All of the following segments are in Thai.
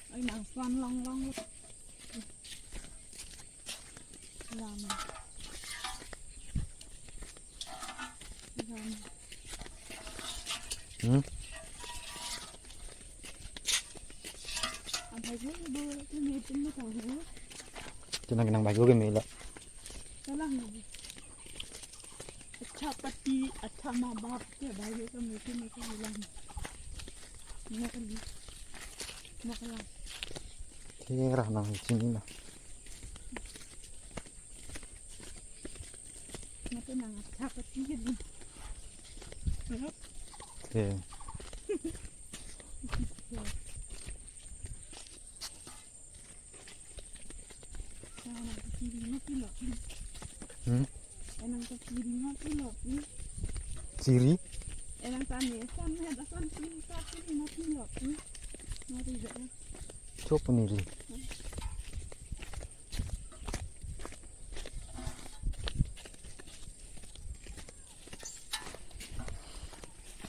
ไอ้หนังฟันลองลามจะนั่งนั่งไปก็ไม่ละअच्छा पति अच्छा माँ बाप के भाई का मीठी मीठी मिला नकली नकला ठीक रहा ना चिंगी ना मैं तो ना अच्छा पति के दिन ठीक Enang kekirinya tuh loh, Siri? Enang tanesan, ada kan tingkat ini mati loh, mati juga. Coba nih.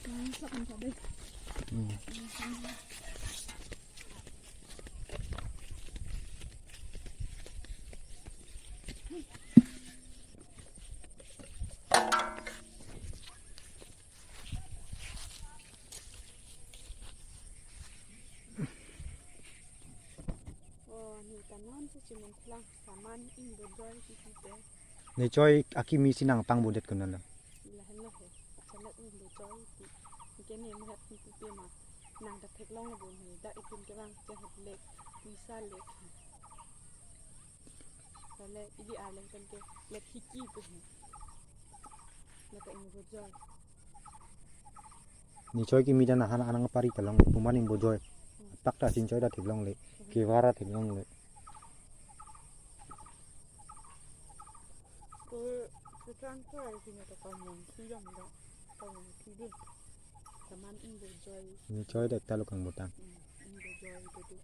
Masak kan tadi. ในจอยอากิมีสินังปังบุเด็ดคนนั้นละนางตะเทกล่องระบนหูได้อีกคนกำลังจะเห็ดเล็กมีซ่าเล็กแล้วเล็กอีดีอาร์เล็กกันเกเล็กฮิกกี้กูแล้วก็อินโบจอยในจอยกิมีดานะฮานังปาริตลองปุมานิโบจอยตักตาสินจอยดาถึงลองเลยเกวาระถึงลองเลยคือจ้างเท่าไรสิเนี่ยแต่ก่อนมองที่ย่อมได้ก่อนที่ดึกแต่มันอินโบจอย ในจอยเด็กตาลุกังบุตังอินโบจอยดู